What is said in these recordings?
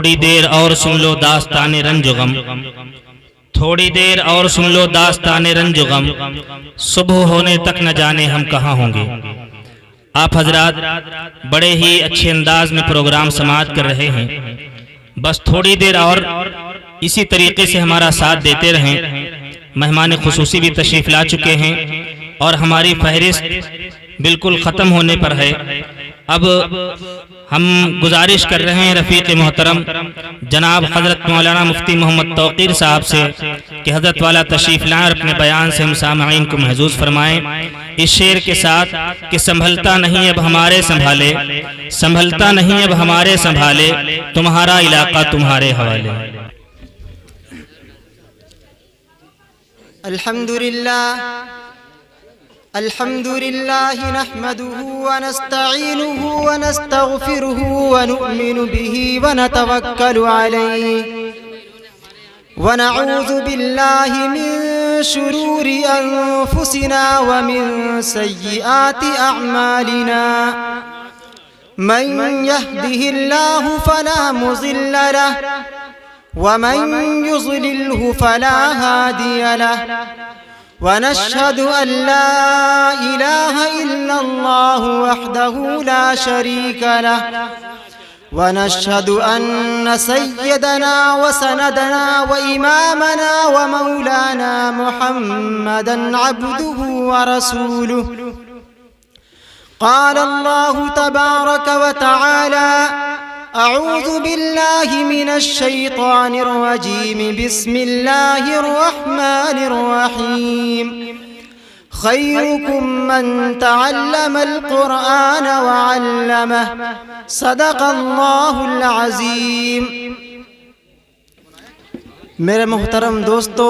تھوڑی دیر اور سن لو داستان رنج و غم، تھوڑی دیر اور سن لو داستان رنج و غم، صبح ہونے تک نہ جانے ہم کہاں ہوں گے۔ آپ حضرات بڑے ہی اچھے انداز میں پروگرام سماعت کر رہے ہیں، بس تھوڑی دیر اور اسی طریقے سے ہمارا ساتھ دیتے رہیں۔ مہمان خصوصی بھی تشریف لا چکے ہیں اور ہماری فہرست بالکل ختم ہونے پر ہے۔ اب ہم گزارش کر رہے ہیں رفیق محترم جناب حضرت مولانا مفتی محمد توقیر صاحب سے کہ حضرت والا تشریف لائیں اور اپنے بیان سے ہم سامعین کو محظوظ فرمائیں اس شعر کے ساتھ کہ سنبھلتا نہیں اب ہمارے سنبھالے، سنبھلتا نہیں اب ہمارے سنبھالے، تمہارا علاقہ تمہارے حوالے۔ الحمد لله نحمده ونستعينه ونستغفره ونؤمن به ونتوكل عليه ونعوذ بالله من شرور أنفسنا ومن سيئات أعمالنا من يهده الله فلا مضل له ومن يضلله فلا هادي له ونشهد أن لا إله إلا الله وحده لا شريك له ونشهد أن سيدنا وسندنا وإمامنا ومولانا محمدا عبده ورسوله قال الله تبارك وتعالى أعوذ بالله من الشيطان الرجيم بسم الله الرحمن الرحيم خيركم من تعلم القرآن وعلمه صدق الله العظيم۔ میرے محترم دوستو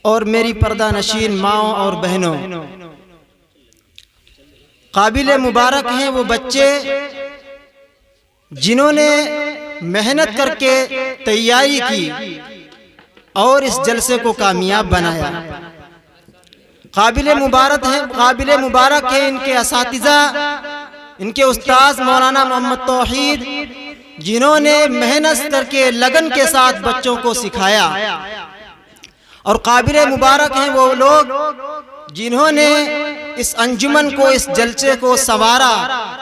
اور میری پردہ نشین ماؤں اور بہنوں، قابل مبارک ہیں وہ بچے جنہوں نے محنت کر کے تیاری کی اور اس جلسے کو کامیاب بنایا۔ قابل مبارک ہے ان کے اساتذہ، ان کے استاذ مولانا محمد توحید جنہوں نے محنت کر کے لگن کے ساتھ بچوں کو سکھایا، اور قابل مبارک ہیں وہ لوگ جنہوں نے اس انجمن کو، اس جلسے کو سنوارا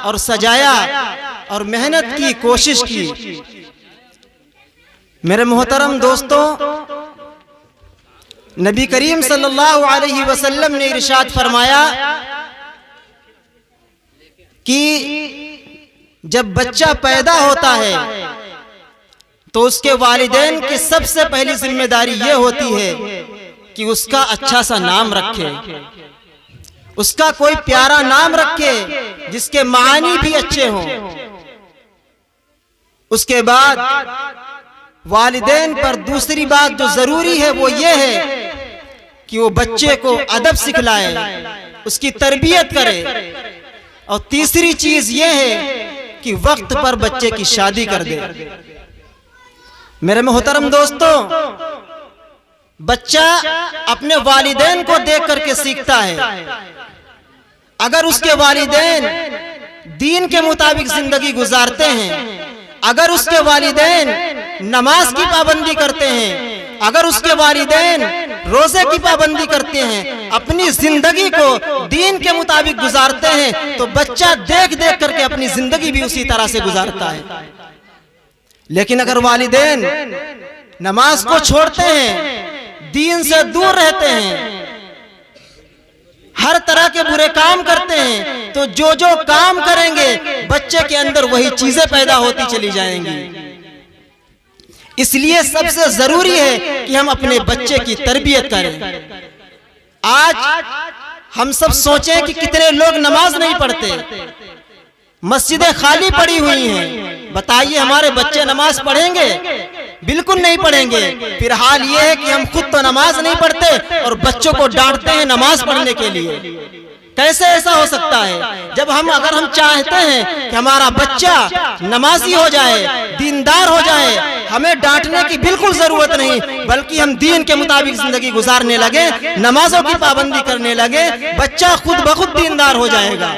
اور سجایا اور محنت کی کوشش کی۔ میرے محترم دوستو، نبی کریم صلی اللہ علیہ وسلم نے ارشاد فرمایا کہ جب بچہ پیدا ہوتا ہے تو اس کے والدین کی سب سے پہلی ذمہ داری یہ ہوتی ہے کہ اس کا اچھا سا نام رکھے، اس کا کوئی پیارا نام رکھے جس کے معانی بھی اچھے ہوں۔ اس کے بعد والدین پر دوسری بات جو ضروری ہے وہ یہ ہے کہ وہ بچے کو ادب سکھلائے، اس کی تربیت کرے، اور تیسری چیز یہ ہے کہ وقت پر بچے کی شادی کر دے۔ میرے محترم دوستو، بچہ اپنے والدین کو دیکھ کر کے سیکھتا ہے۔ اگر اس کے والدین دین کے مطابق زندگی گزارتے ہیں، اگر اس کے والدین نماز کی پابندی کرتے ہیں، اگر اس کے والدین روزے کی پابندی کرتے ہیں، اپنی زندگی کو دین کے مطابق گزارتے ہیں، تو بچہ دیکھ دیکھ کر کے اپنی زندگی بھی اسی طرح سے گزارتا ہے۔ لیکن اگر والدین نماز کو چھوڑتے ہیں، دین سے دور رہتے ہیں، ہر طرح کے برے کام کرتے ہیں، تو جو جو کام کریں گے بچے کے اندر وہی چیزیں پیدا ہوتی چلی جائیں گی۔ اس لیے سب سے ضروری ہے کہ ہم اپنے بچے کی تربیت کریں۔ آج ہم سب سوچیں کہ کتنے لوگ نماز نہیں پڑھتے، مسجدیں خالی پڑی ہوئی ہیں، بتائیے ہمارے بچے نماز پڑھیں گے؟ بالکل نہیں پڑھیں گے۔ پھر حال یہ ہے کہ ہم خود تو نماز نہیں پڑھتے اور بچوں کو ڈانٹتے ہیں نماز پڑھنے کے لیے۔ کیسے ایسا ہو سکتا ہے؟ جب اگر ہم چاہتے ہیں کہ ہمارا بچہ نمازی ہو جائے، دیندار ہو جائے، ہمیں ڈانٹنے کی بالکل ضرورت نہیں، بلکہ ہم دین کے مطابق زندگی گزارنے لگے، نمازوں کی پابندی کرنے لگے، بچہ خود بخود دیندار ہو جائے گا۔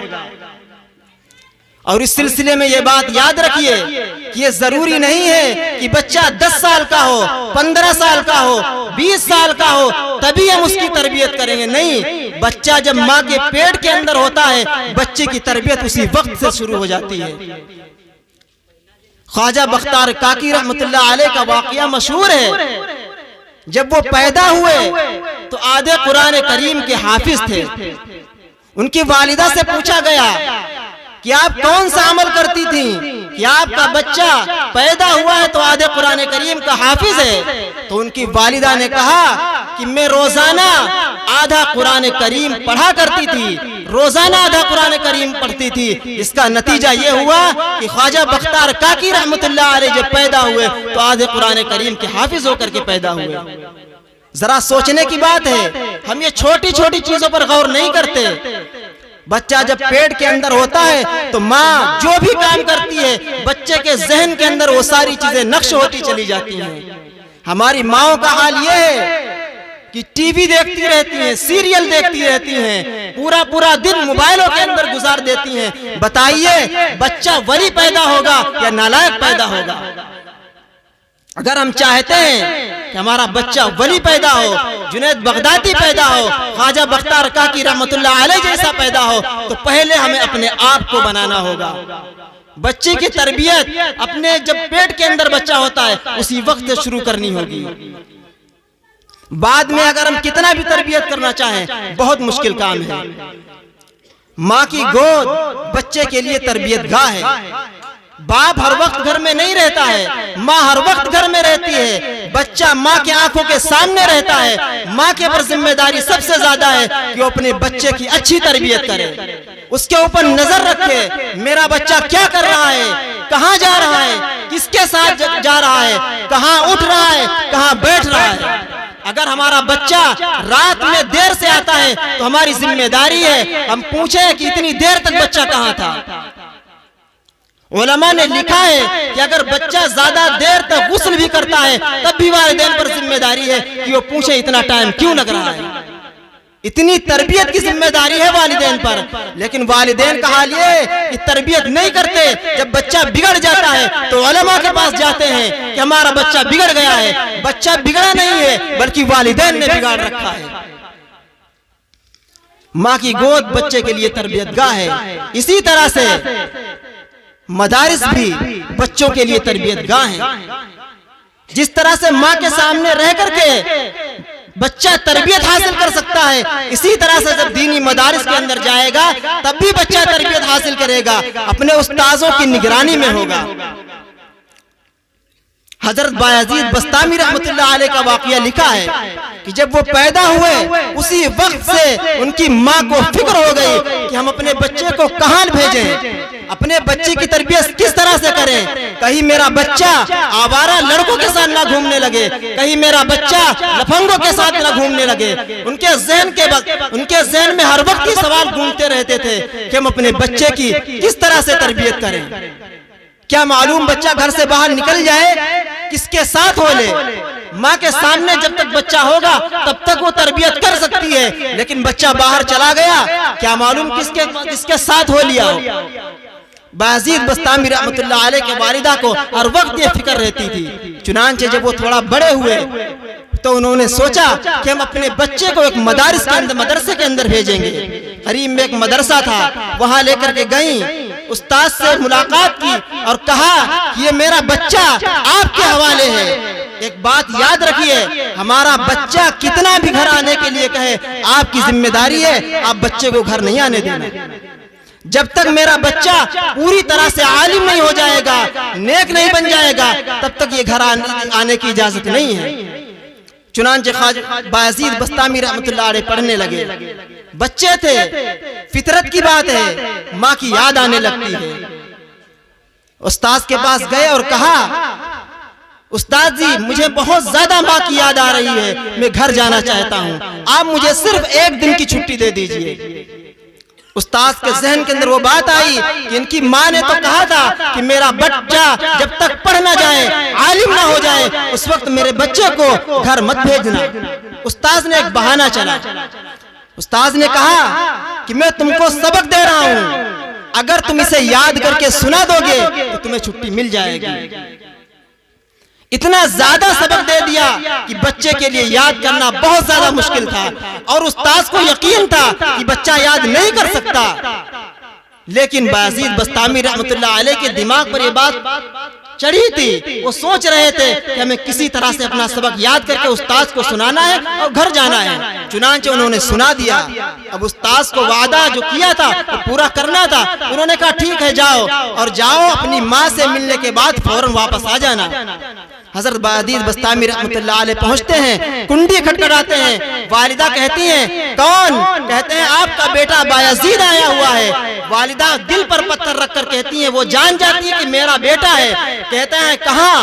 اور اس سلسلے میں یہ بات یاد رکھیے کہ یہ ضروری نہیں ہے کہ بچہ 10 سال کا ہو، 15 سال کا ہو، 20 سال کا ہو تبھی ہم اس کی تربیت کریں گے. نہیں، بچہ جب ماں کے پیٹ کے اندر ہوتا ہے بچے کی تربیت اسی وقت سے شروع ہو جاتی ہے. خواجہ بختیار کاکی رحمت اللہ علیہ کا واقعہ مشہور ہے. جب وہ پیدا ہوئے تو آدھے قرآن کریم کے حافظ تھے. ان کی والدہ سے پوچھا گیا کہ آپ کون سا عمل کرتی تھیں کہ آپ کا بچہ پیدا ہوا ہے تو آدھے قرآن کریم کا حافظ ہے؟ تو ان کی والدہ نے کہا کہ میں روزانہ آدھا قرآن کریم پڑھا کرتی تھی، روزانہ آدھا قرآن کریم پڑھتی تھی. اس کا نتیجہ یہ ہوا کہ خواجہ بختیار کاکی رحمت اللہ علیہ جب پیدا ہوئے تو آدھے قرآن کریم کے حافظ ہو کر کے پیدا ہوئے. ذرا سوچنے کی بات ہے، ہم یہ چھوٹی چھوٹی چیزوں پر غور نہیں کرتے. بچہ جب پیٹ کے اندر ہوتا ہے تو ماں جو بھی کام کرتی ہے بچے کے ذہن کے اندر وہ ساری چیزیں نقش ہوتی چلی جاتی ہیں. ہماری ماؤں کا حال یہ ہے کہ ٹی وی دیکھتی رہتی ہیں، سیریل دیکھتی رہتی ہیں، پورا دن موبائلوں کے اندر گزار دیتی ہیں. بتائیے بچہ ولی پیدا ہوگا یا نالائق پیدا ہوگا؟ اگر ہم چاہتے ہیں کہ ہمارا بچہ ولی پیدا ہو، جنید بغدادی پیدا ہو، خواجہ بختیار کاکی رحمت اللہ علیہ جیسا پیدا ہو، تو پہلے ہمیں اپنے آپ کو بنانا ہوگا. بچے کی تربیت اپنے جب پیٹ کے اندر بچہ ہوتا ہے اسی وقت سے شروع کرنی ہوگی. بعد میں اگر ہم کتنا بھی تربیت کرنا چاہیں بہت مشکل کام ہے. ماں کی گود بچے کے لیے تربیت گاہ ہے. باپ ہر وقت گھر میں نہیں رہتا ہے، ماں ہر وقت گھر میں رہتی ہے. بچہ ماں کی آنکھوں کے سامنے رہتا ہے. ماں کے اوپر ذمہ داری سب سے زیادہ ہے کہ وہ اپنے بچے کی اچھی تربیت کرے، اس کے اوپر نظر رکھے. میرا بچہ کیا کر رہا ہے، کہاں جا رہا ہے، کس کے ساتھ جا رہا ہے، کہاں اٹھ رہا ہے، کہاں بیٹھ رہا ہے. اگر ہمارا بچہ رات میں دیر سے آتا ہے تو ہماری ذمہ داری ہے ہم پوچھیں کہ اتنی دیر تک بچہ کہاں تھا. علماء نے لکھا ہے کہ اگر بچہ زیادہ دیر تک غسل بھی کرتا ہے تب بھی والدین پر ذمہ داری ہے کہ وہ پوچھے اتنا ٹائم کیوں لگ رہا ہے. اتنی تربیت کی ذمہ داری ہے والدین پر. لیکن والدین کا حال یہ ہے کہ تربیت نہیں کرتے. جب بچہ بگڑ جاتا ہے تو علماء کے پاس جاتے ہیں کہ ہمارا بچہ بگڑ گیا ہے. بچہ بگڑا نہیں ہے بلکہ والدین نے بگاڑ رکھا ہے. ماں کی گود بچے کے لیے تربیت گاہ ہے. اسی طرح سے مدارس بھی بچوں کے لیے تربیت گاہ ہیں. جس طرح سے ماں کے سامنے رہ کر کے بچہ تربیت حاصل کر سکتا ہے، اسی طرح سے جب دینی مدارس کے اندر جائے گا تب بھی بچہ تربیت حاصل کرے گا، اپنے استاذوں کی نگرانی میں ہوگا. حضرت بایزید بسطامی رحمت اللہ علیہ کا واقعہ لکھا ہے کہ جب وہ پیدا ہوئے اسی وقت سے ان کی ماں کو فکر ہو گئی کہ ہم اپنے بچے کو کہاں بھیجیں، اپنے بچے کی تربیت کس طرح سے کریں. کہیں میرا بچہ آوارہ لڑکوں کے ساتھ نہ گھومنے لگے، کہیں میرا بچہ لفنگوں کے ساتھ نہ گھومنے لگے. ان کے ذہن میں ہر وقت یہ سوال گھومتے رہتے تھے کہ ہم اپنے بچے کی کس طرح سے تربیت کریں. کیا معلوم بچہ گھر سے باہر نکل جائے کس کے ساتھ ہو لے. ماں کے سامنے جب تک بچہ ہوگا تب تک وہ تربیت کر سکتی ہے، لیکن بچہ باہر چلا گیا کیا معلوم کس کے ساتھ ہو لیا ہو. بایزید بسطامی رحمت اللہ علیہ کے والدہ کو ہر وقت یہ فکر رہتی تھی. چنانچہ جب وہ تھوڑا بڑے ہوئے تو انہوں نے سوچا کہ ہم اپنے بچے کو ایک مدرسے کے اندر بھیجیں گے. قریب میں ایک مدرسہ تھا، وہاں لے کر کے گئیں، استاد سے ملاقات کی اور کہا کہ یہ میرا بچہ آپ کے حوالے ہے. ایک بات یاد رکھیے، ہمارا بچہ کتنا بھی گھر آنے کے لیے کہے آپ کی ذمہ داری ہے آپ بچے کو گھر نہیں آنے دینا. جب تک میرا بچہ پوری طرح سے عالم نہیں ہو جائے گا، نیک نہیں بن جائے گا، تب تک یہ گھر آنے کی اجازت نہیں ہے. چنانچہ خواجہ بایزید بسطامی رحمت اللہ علیہ پڑھنے لگے. بچے تھے، فطرت کی بات ہے، ماں کی یاد آنے لگتی ہے. استاد کے پاس گئے اور کہا استاد جی مجھے بہت زیادہ ماں کی یاد آ رہی ہے، میں گھر جانا چاہتا ہوں، آپ مجھے صرف 1 دن کی چھٹی دے دیجئے. استاد کے ذہن کے اندر وہ بات آئی کہ ان کی ماں نے تو کہا تھا کہ میرا بچہ جب تک پڑھ نہ جائے، عالم نہ ہو جائے، اس وقت میرے بچے کو گھر مت بھیجنا. استاد نے ایک بہانہ چلا. استاد نے کہا کہ میں تم کو سبق دے رہا ہوں، اگر تم اسے یاد کر کے سنا دو گے تو تمہیں چھٹی مل جائے گی۔ اتنا زیادہ سبق دے دیا کہ بچے کے لیے یاد کرنا بہت زیادہ مشکل تھا، اور استاذ کو یقین تھا کہ بچہ یاد نہیں کر سکتا، لیکن بایزید بسطامی رحمت اللہ علیہ کے دماغ پر یہ بات چڑھی تھی۔ وہ سوچ رہے تھے کہ ہمیں کسی طرح سے اپنا سبق یاد کر کے استاذ کو سنانا ہے اور گھر جانا ہے۔ چنانچہ انہوں نے سنا دیا۔ اب استاذ کو وعدہ جو کیا تھا وہ پورا کرنا تھا۔ انہوں نے کہا ٹھیک ہے جاؤ، اور جاؤ اپنی ماں سے ملنے کے بعد فوراً واپس آ جانا۔ حضرت بایزید بسطامی رحمت اللہ علیہ پہنچتے ہیں، کنڈی کھٹکھٹاتے ہیں۔ والدہ کہتی ہیں کون؟ کہتے ہیں آپ کا بیٹا بایزید آیا ہوا ہے۔ والدہ دل پر پتھر رکھ کر کہتی ہیں، وہ جان جاتی ہے کہ میرا بیٹا ہے۔ کہتے ہیں کہاں؟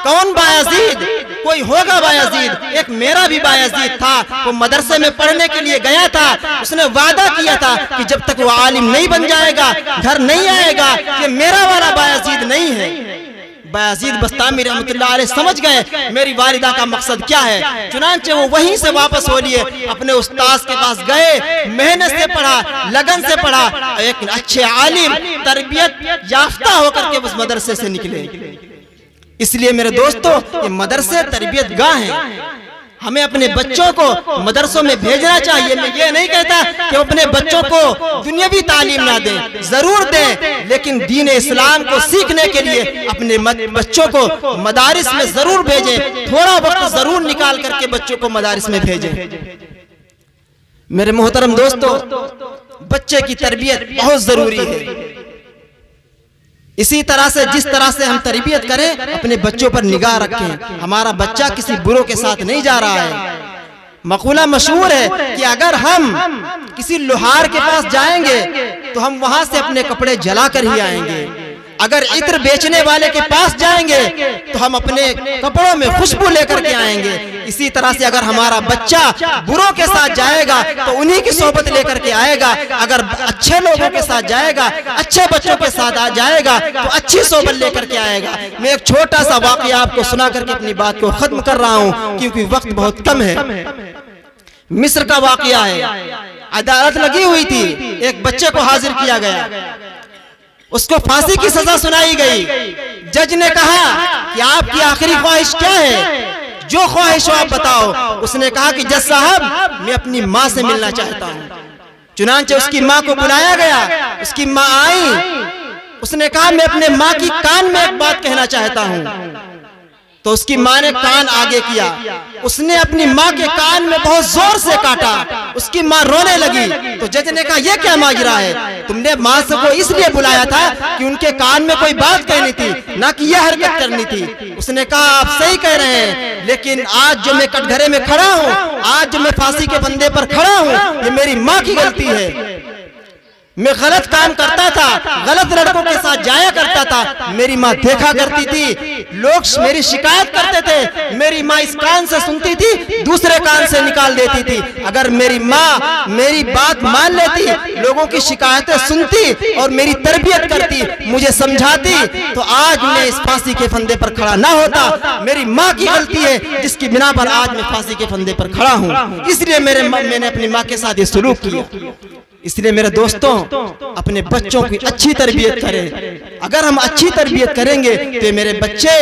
کون بایزید؟ کوئی ہوگا بایزید، ایک میرا بھی بایزید تھا، وہ مدرسے میں پڑھنے کے لیے گیا تھا، اس نے وعدہ کیا تھا کہ جب تک وہ عالم نہیں بن جائے گا گھر نہیں آئے گا، کہ میرا والا بایزید نہیں ہے۔ بایزید بسطامی رحمت اللہ علیہ سمجھ گئے میری والدہ کا مقصد کیا ہے، چنانچہ وہ وہیں سے واپس ہو لیے، اپنے استاذ کے پاس گئے، محنت سے پڑھا، لگن سے پڑھا، ایک اچھے عالم تربیت یافتہ ہو کر کے اس مدرسے سے نکلے۔ اس لیے میرے دوستو، یہ مدرسے تربیت گاہ ہیں، ہمیں اپنے بچوں کو مدرسوں میں بھیجنا چاہیے۔ میں یہ نہیں کہتا کہ اپنے بچوں کو دنیاوی تعلیم نہ دیں، ضرور دیں، لیکن دین اسلام کو سیکھنے کے لیے اپنے بچوں کو مدارس میں ضرور بھیجیں، تھوڑا وقت ضرور نکال کر کے بچوں کو مدارس میں بھیجیں۔ میرے محترم دوستو، بچے کی تربیت بہت ضروری ہے۔ اسی طرح سے جس طرح سے ہم تربیت کریں، اپنے بچوں پر نگاہ رکھیں، ہمارا بچہ کسی بروں کے ساتھ نہیں جا رہا ہے۔ مقولہ مشہور ہے کہ اگر ہم کسی لوہار کے پاس جائیں گے تو ہم وہاں سے اپنے کپڑے جلا کر ہی آئیں گے، اگر عطر بیچنے والے کے پاس جائیں گے تو ہم اپنے کپڑوں میں خوشبو لے کر کے آئیں گے۔ اسی طرح سے اگر ہمارا بچہ بروں کے ساتھ جائے گا تو انہی کی صحبت لے کر کے آئے گا، اگر اچھے لوگوں کے ساتھ جائے گا، اچھے بچوں کے ساتھ جائے گا تو اچھی صحبت لے کر کے آئے گا۔ میں ایک چھوٹا سا واقعہ آپ کو سنا کر کے اپنی بات کو ختم کر رہا ہوں کیونکہ وقت بہت کم ہے۔ مصر کا واقعہ ہے، عدالت لگی ہوئی تھی، ایک بچے کو حاضر کیا گیا، اس کو پھانسی کی سزا سنائی گئی۔ جج نے کہا کہ آپ کی آخری خواہش کیا ہے؟ جو خواہش ہو آپ بتاؤ۔ اس نے کہا کہ جج صاحب، میں اپنی ماں سے ملنا چاہتا ہوں۔ چنانچہ اس کی ماں کو بلایا گیا، اس کی ماں آئی، اس نے کہا میں اپنے ماں کی کان میں ایک بات کہنا چاہتا ہوں۔ تو اس کی ماں نے کان آگے کیا، اس نے اپنی ماں کے کان میں بہت زور سے کاٹا، اس کی ماں رونے لگی۔ تو جج نے کہا یہ کیا ماجرا ہے؟ تم نے ماں سے کو اس لیے بلایا تھا کہ ان کے کان میں کوئی بات کہنی تھی، نہ کہ یہ حرکت کرنی تھی۔ اس نے کہا آپ صحیح کہہ رہے ہیں، لیکن آج جو میں کٹ گھرے میں کھڑا ہوں، آج جو میں پھانسی کے پھندے پر کھڑا ہوں، یہ میری ماں کی غلطی ہے۔ میں غلط کام کرتا تھا، غلط لڑکوں کے ساتھ جایا کرتا تھا، میری ماں دیکھا کرتی تھی، لوگ میری شکایت کرتے تھے، میری ماں اس کان سے سنتی تھی، دوسرے کان سے نکال دیتی تھی۔ اگر میری ماں میری بات مان لیتی، لوگوں کی شکایتیں سنتی اور میری تربیت کرتی، مجھے سمجھاتی، تو آج میں اس پھانسی کے پھندے پر کھڑا نہ ہوتا۔ میری ماں کی غلطی ہے جس کی بنا پر آج میں پھانسی کے پھندے پر کھڑا ہوں، اس لیے میں نے اپنی ماں کے ساتھ یہ سلوک کیا۔ اس لیے میرے دوستوں، اپنے بچوں کی اچھی تربیت کریں۔ اگر ہم اچھی تربیت کریں گے تو میرے بچے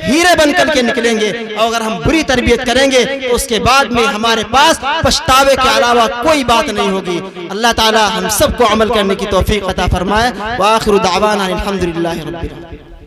ہیرے بن کر کے نکلیں گے، اور اگر ہم بری تربیت کریں گے تو اس کے بعد میں ہمارے پاس پچھتاوے کے علاوہ کوئی بات نہیں ہوگی۔ اللہ تعالی ہم سب کو عمل کرنے کی توفیق عطا فرمائے۔ وآخر دعوانا الحمدللہ رب العالمین۔